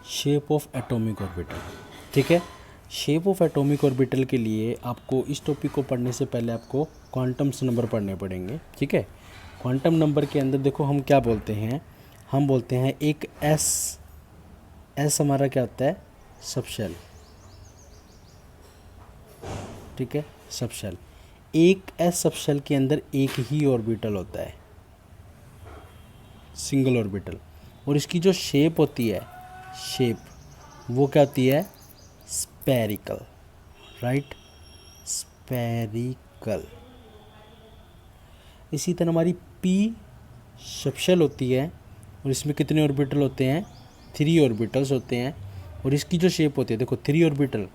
Shape of atomic orbital. ठीक है, shape of atomic orbital के लिए आपको इस टॉपिक को पढ़ने से पहले आपको क्वांटम्स नंबर पढ़ने पड़ेंगे। ठीक है, क्वांटम नंबर के अंदर देखो हम क्या बोलते हैं, हम बोलते हैं एक एस हमारा क्या होता है, सबशेल। ठीक है, सबशेल, एक एस सबशेल के अंदर एक ही ऑर्बिटल होता है, सिंगल ऑर्बिटल, और इसकी जो शेप होती है, शेप वो क्या होती है, स्पेरिकल। Right, spherical. इसी तरह हमारी पी सबशेल होती है और इसमें कितने ऑर्बिटल होते हैं, 3 ऑर्बिटल्स होते हैं, और इसकी जो शेप होती है देखो 3 ऑर्बिटल,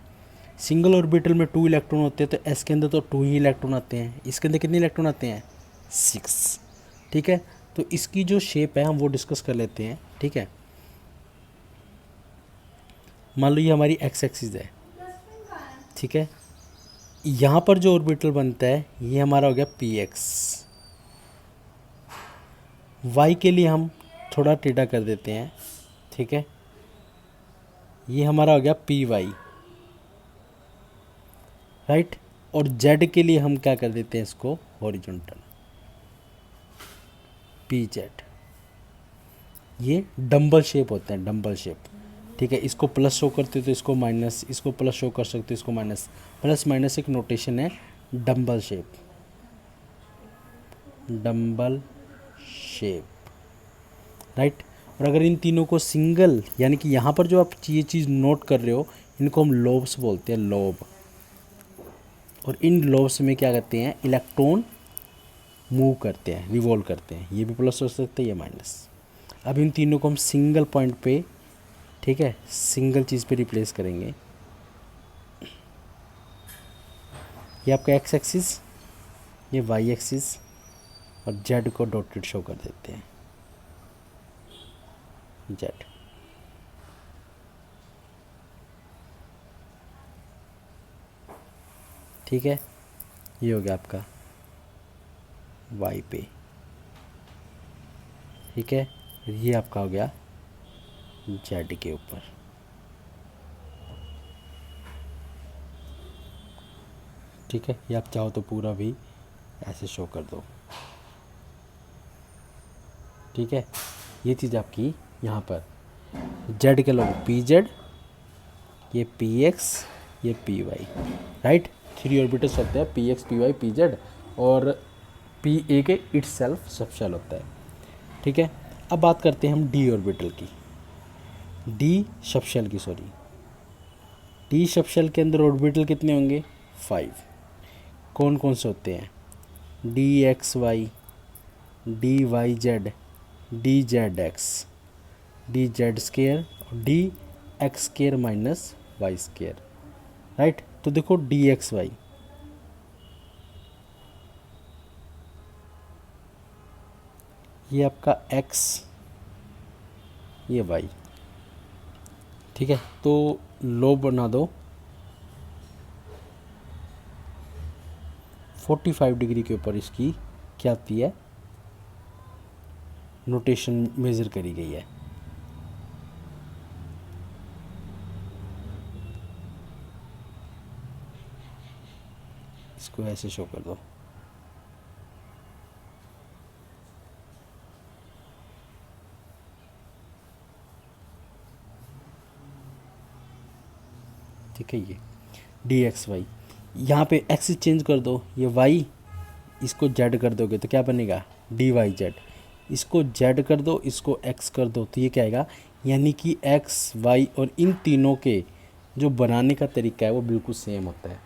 सिंगल ऑर्बिटल में 2 इलेक्ट्रॉन होते हैं, तो एस के अंदर तो 2 ही इलेक्ट्रॉन आते हैं, इसके अंदर कितने इलेक्ट्रॉन आते हैं, 6। ठीक है, तो इसकी जो शेप है हम वो डिस्कस कर लेते हैं। ठीक है, मान लो ये हमारी एक्स एक्सिस है। ठीक है, यहाँ पर जो ऑर्बिटल बनता है ये हमारा हो गया पी एक्स। वाई के लिए हम थोड़ा टेढ़ा कर देते हैं। ठीक है, ये हमारा हो गया पी वाई। राइट, और जेड के लिए हम क्या कर देते हैं, इसको हॉरिजॉन्टल, पी जेड। ये डंबल शेप होते हैं, डंबल शेप। ठीक है, इसको प्लस शो करते हो तो इसको माइनस, इसको प्लस शो कर सकते हो, इसको माइनस। प्लस माइनस एक नोटेशन है, dumbbell shape, dumbbell shape. Right, और अगर इन तीनों को सिंगल, यानी कि यहाँ पर जो आप ये चीज़ नोट कर रहे हो, इनको हम लोब्स बोलते हैं, लोब। और इन लोब्स में क्या करते हैं, इलेक्ट्रॉन मूव करते हैं, रिवॉल्व करते हैं, ये भी प्लस हो सकता है, ये माइनस। अब इन तीनों को हम सिंगल पॉइंट पे, ठीक है, सिंगल चीज़ पे रिप्लेस करेंगे। ये आपका एक्स एक्सिस, ये वाई एक्सिस, और जेड को डॉटेड शो कर देते हैं, जेड। ठीक है, ये हो गया आपका वाई पे। ठीक है, ये आपका हो गया जेड के ऊपर। ठीक है, ये आप चाहो तो पूरा भी ऐसे शो कर दो। ठीक है, ये चीज़ आपकी यहाँ पर जेड के लोग पी जेड, ये पी एक्स, ये पी वाई। राइट, 3 ऑर्बिटल्स होते हैं, P X, P Y, P Z, और पी ए के इट सेल्फ सबशेल होता है। ठीक है, अब बात करते हैं हम डी ऑर्बिटल की, डी सबशेल की, सॉरी। डी सबशेल के अंदर ऑर्बिटल कितने होंगे, 5। कौन कौन से होते हैं, D X Y, D Y Z, D Z X, D Z square, D X square minus Y square. Right, तो देखो डी एक्स वाई, ये आपका x, ये y। ठीक है, तो लो बना दो 45 डिग्री के ऊपर, इसकी क्या आती है, नोटेशन मेज़र करी गई है। इसको ऐसे शो कर दो। ठीक है, ये डी एक्स वाई, यहाँ पे एक्स चेंज कर दो, ये वाई, इसको जेड कर दोगे तो क्या बनेगा, डी वाई जेड। इसको जेड कर दो, इसको एक्स कर दो, तो ये क्या आएगा, यानी कि एक्स वाई और इन तीनों के जो बनाने का तरीका है वो बिल्कुल सेम होता है।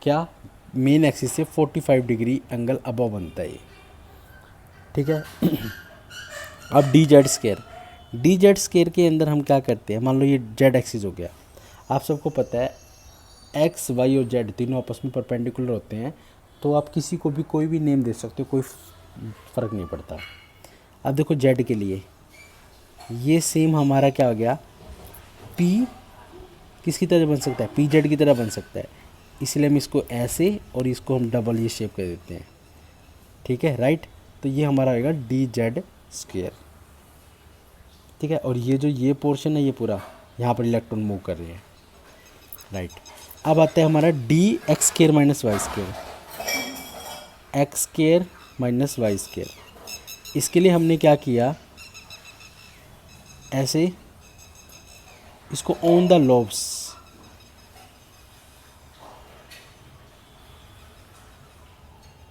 क्या, मेन एक्सिस से 45 डिग्री एंगल अबव बनता है ये। ठीक है, अब D Z square, D Z square के अंदर हम क्या करते हैं, मान लो ये जेड एक्सिस हो गया। आप सबको पता है एक्स वाई और जेड तीनों आपस में परपेंडिकुलर होते हैं, तो आप किसी को भी कोई भी नेम दे सकते हो, कोई फ़र्क नहीं पड़ता। अब देखो जेड के लिए ये सेम हमारा क्या हो गया, पी किसकी तरह बन सकता है, पी जेड की तरह बन सकता है, इसलिए हम इसको ऐसे और इसको हम डबल ये शेप कर देते हैं। ठीक है, राइट, तो ये हमारा आएगा डी जेड स्क्वायर। ठीक है, और ये जो ये पोर्शन है ये पूरा यहाँ पर इलेक्ट्रॉन मूव कर रहे हैं, राइट। अब आता है हमारा D X square minus Y square, X square minus Y square. इसके लिए हमने क्या किया, ऐसे इसको on the lobes,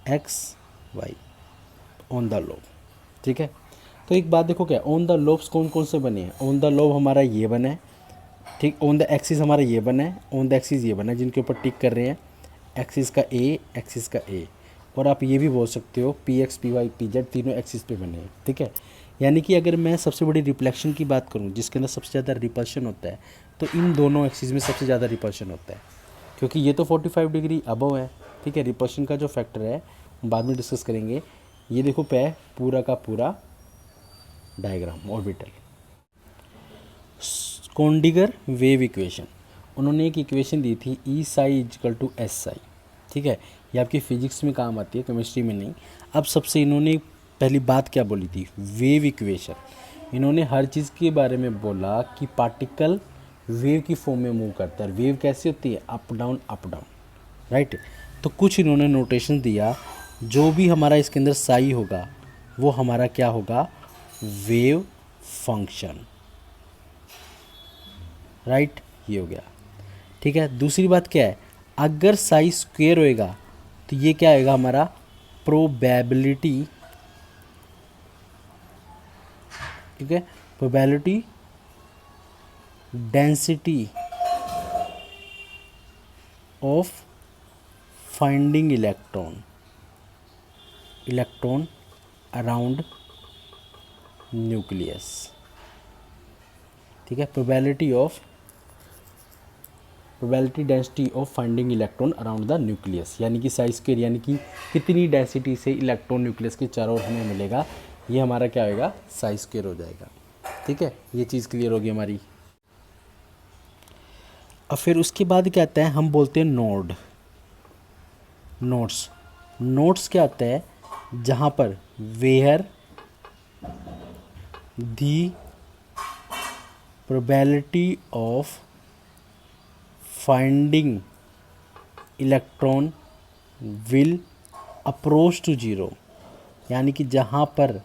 X Y on the lobe, ठीक है। तो एक बात देखो, क्या ऑन द लॉब्स कौन कौन से बने हैं। ऑन द लॉब हमारा ये बना है, ठीक। ऑन द एक्सिस हमारा ये बना है, ऑन द एक्सिस ये बना है, जिनके ऊपर टिक कर रहे हैं, एक्सिस का ए, एक्सिस का ए। और आप ये भी बोल सकते हो P X, P Y, P Z तीनों एक्सिस पे बने हैं, ठीक है। यानी कि अगर मैं सबसे बड़ी रिफ्लेक्शन की बात करूं, जिसके अंदर सबसे ज़्यादा रिपल्शन होता है, तो इन दोनों एक्सिस में सबसे ज़्यादा रिपल्शन होता है, क्योंकि ये तो 45 डिग्री अबव है, ठीक है। रिपल्शन का जो फैक्टर है हम बाद में डिस्कस करेंगे। ये देखो पे पूरा का पूरा diagram orbital. Schrodinger wave equation, उन्होंने एक इक्वेशन दी थी E psi equal to S psi, ठीक है। ये आपकी फिजिक्स में काम आती है, केमिस्ट्री में नहीं। अब सबसे इन्होंने पहली बात क्या बोली थी, वेव इक्वेशन। इन्होंने हर चीज़ के बारे में बोला कि पार्टिकल वेव की फॉर्म में मूव करता है। वेव कैसी होती है, up down up down, right. तो कुछ इन्होंने नोटेशन दिया, जो भी हमारा इसके अंदर साई होगा वो हमारा क्या होगा, वेव फंक्शन, राइट। ये हो गया, ठीक है। दूसरी बात क्या है, अगर साई स्क्वायर होएगा तो ये क्या आएगा हमारा, प्रोबेबिलिटी, ठीक है, probability density of finding electron around nucleus, ठीक है। Probability density of finding electron around the nucleus, यानी कि साइज स्क्वायर, यानी कि कितनी डेंसिटी से इलेक्ट्रॉन न्यूक्लियस के चारों ओर हमें मिलेगा, ये हमारा क्या होएगा, साइज स्क्वायर हो जाएगा, ठीक है। ये चीज़ क्लियर होगी हमारी। और फिर उसके बाद क्या आता है, हम बोलते हैं नोड्स क्या आता है, जहाँ पर where the probability of finding electron will approach to zero, यानी कि जहाँ पर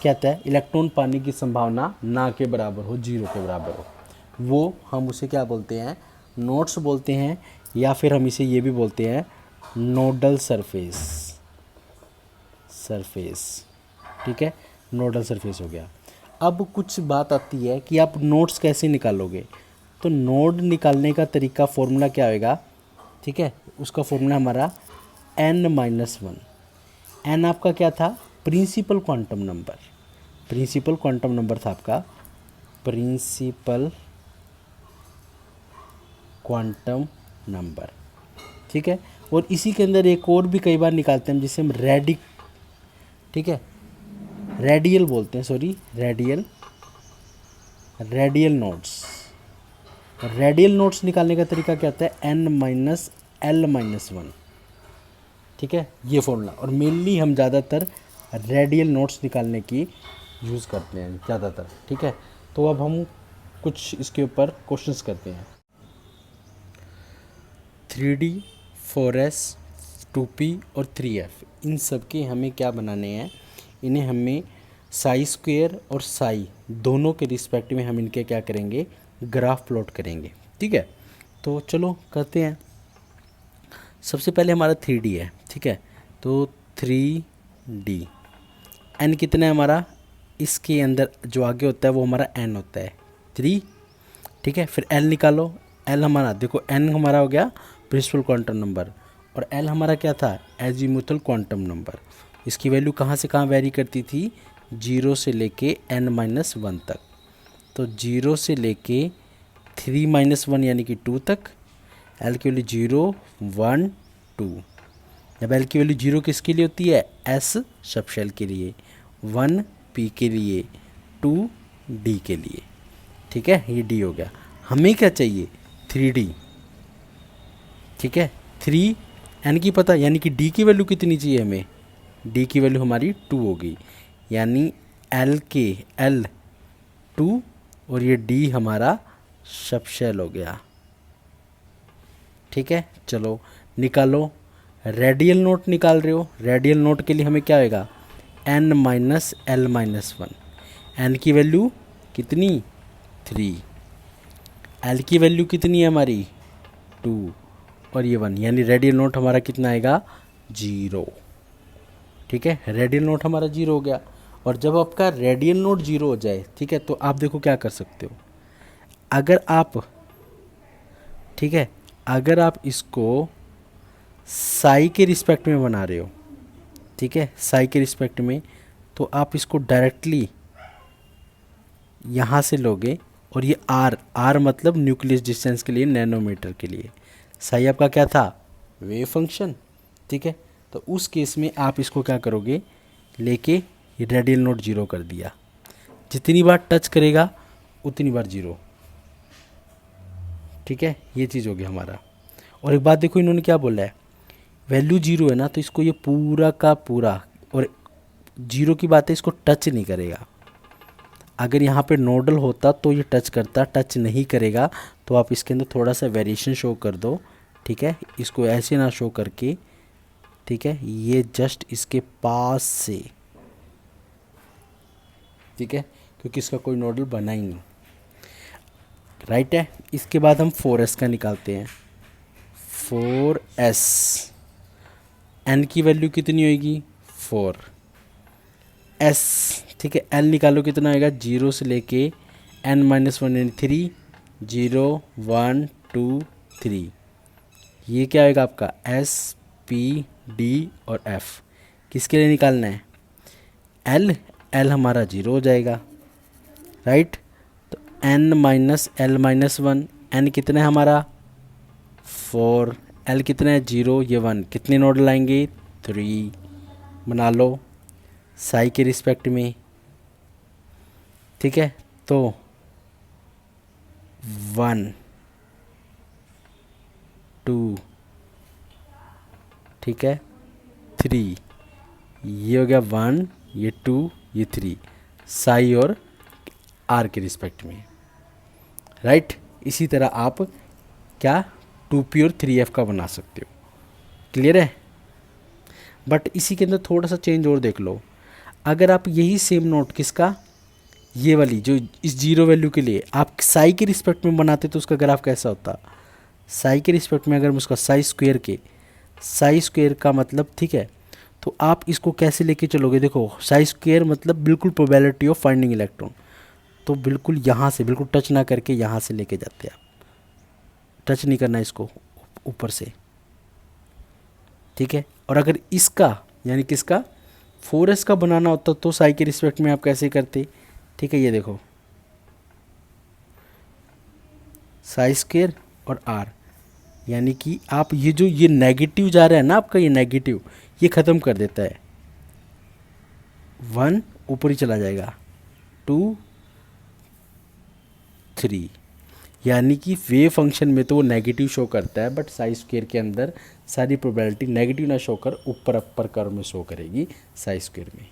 क्या आता है, इलेक्ट्रॉन पाने की संभावना ना के बराबर हो, जीरो के बराबर हो, वो हम उसे क्या बोलते हैं, नोड्स बोलते हैं। या फिर हम इसे ये भी बोलते हैं नोडल सरफेस, ठीक है। नोडल सरफेस हो गया। अब कुछ बात आती है कि आप नोड्स कैसे निकालोगे, तो नोड निकालने का तरीका, फॉर्मूला क्या होएगा, ठीक है। उसका फॉर्मूला हमारा n-1। n आपका क्या था, प्रिंसिपल क्वांटम नंबर था आपका, प्रिंसिपल क्वांटम नंबर, ठीक है। और इसी के अंदर एक और भी कई बार निकालते हैं, जिसे हम ठीक है, रेडियल बोलते हैं, सॉरी रेडियल नोड्स निकालने का तरीका क्या होता है, n-l-1, ठीक है, ये फॉर्मूला। और मेनली हम ज़्यादातर रेडियल नोड्स निकालने की यूज़ करते हैं ज़्यादातर, ठीक है। तो अब हम कुछ इसके ऊपर क्वेश्चंस करते हैं। 3D, 4S, 2P और 3F, इन सब के हमें क्या बनाने हैं, इन्हें हमें साई स्क्वायर और साई दोनों के रिस्पेक्ट में हम इनके क्या करेंगे, ग्राफ प्लॉट करेंगे, ठीक है। तो चलो करते हैं। सबसे पहले हमारा 3D है, ठीक है। तो 3D, n कितना है हमारा, इसके अंदर जो आगे होता है वो हमारा n होता है 3, ठीक है। फिर l निकालो, l हमारा देखो, n हमारा हो गया प्रिंसिपल क्वांटम नंबर, और l हमारा क्या था, एजीमुथल क्वांटम नंबर। इसकी वैल्यू कहाँ से कहाँ वेरी करती थी, 0 से लेके n-1 तक। तो 0 से लेके 3-1 यानी कि 2 तक, l की वैल्यू 0, 1, 2। जब l की वैल्यू 0 किसके लिए होती है, s सबशेल के लिए, 1 p के लिए, 2 d के लिए, ठीक है। ये d हो गया। हमें क्या चाहिए, 3D, ठीक है। 3 n की पता, यानी कि d की वैल्यू कितनी चाहिए हमें, d की वैल्यू हमारी 2 होगी, यानी l 2 और ये डी हमारा सबशेल हो गया। ठीक है, चलो निकालो। रेडियल नोट निकाल रहे हो, रेडियल नोट के लिए हमें क्या होएगा, n minus L minus one. N की वैल्यू कितनी, 3। एल की वैल्यू कितनी है हमारी, 2, और ये 1, यानी रेडियल नोट हमारा कितना आएगा, 0। ठीक है, रेडियल नोट हमारा 0 हो गया। और जब आपका रेडियल नोट 0 हो जाए, ठीक है, तो आप देखो क्या कर सकते हो। अगर आप, ठीक है, अगर आप इसको साई के रिस्पेक्ट में बना रहे हो, ठीक है, साई के रिस्पेक्ट में, तो आप इसको डायरेक्टली यहाँ से लोगे। और ये आर मतलब न्यूक्लियस डिस्टेंस के लिए, नैनोमीटर के लिए। साई आपका क्या था, वेव फंक्शन। ठीक है, तो उस केस में आप इसको क्या करोगे, लेके ये रेडियल नोट 0 कर दिया। जितनी बार टच करेगा उतनी बार 0। ठीक है, ये चीज़ हो गया हमारा। और एक बात देखो, इन्होंने क्या बोला है, वैल्यू 0 है ना, तो इसको ये पूरा का पूरा, और 0 की बात है, इसको टच नहीं करेगा। अगर यहाँ पे नोडल होता तो ये टच करता, टच नहीं करेगा। तो आप इसके अंदर थोड़ा सा वेरिएशन शो कर दो। ठीक है, इसको ऐसे ना शो करके, ठीक है, ये जस्ट इसके पास से, ठीक है, क्योंकि इसका कोई नोडल बना ही नहीं। राइट है, इसके बाद हम 4s का निकालते हैं। 4s, n की वैल्यू कितनी होगी, 4। s, ठीक है, l निकालो कितना आएगा, 0 से लेके n माइनस 1 यानी 3, 0 1 2 3। ये क्या आएगा आपका, s p d और f। किसके लिए निकालना है, l हमारा 0 हो जाएगा। राइट, तो n minus L minus 1, n कितना है हमारा 4, l कितना है 0, ये 1, कितने नोड लाएंगे, 3। बना लो साई के रिस्पेक्ट में। ठीक है, तो 1 2, ठीक है, 3, ये हो गया 1, ये 2, ये 3, साई और आर के रिस्पेक्ट में। राइट, इसी तरह आप क्या 2p और 3f का बना सकते हो। क्लियर है, बट इसी के अंदर थोड़ा सा चेंज और देख लो। अगर आप यही सेम नोट किसका, ये वाली जो इस 0 वैल्यू के लिए आप साई के रिस्पेक्ट में बनाते तो उसका ग्राफ कैसा होता, साई के रिस्पेक्ट में अगर हम उसका साई स्क्वायर का मतलब, ठीक है, तो आप इसको कैसे लेके चलोगे, देखो साई स्क्वायर मतलब बिल्कुल प्रोबेबिलिटी ऑफ फाइंडिंग इलेक्ट्रॉन। तो बिल्कुल यहाँ से, बिल्कुल टच ना करके यहाँ से लेके जाते हैं आप, टच नहीं करना इसको ऊपर से। ठीक है, और अगर इसका यानी किसका 4s का बनाना होता तो साई के रिस्पेक्ट में आप कैसे करते। ठीक है, ये देखो साई स्क्वायर और आर, यानी कि आप ये जो ये नेगेटिव जा रहा है ना आपका, ये नेगेटिव ये ख़त्म कर देता है। 1 ऊपर ही चला जाएगा, 2 3, यानी कि वेव फंक्शन में तो वो नेगेटिव शो करता है, बट साई स्क्वायर के अंदर सारी प्रोबेबिलिटी नेगेटिव ना शो कर ऊपर अपर कर्व में शो करेगी साई स्क्वायर में।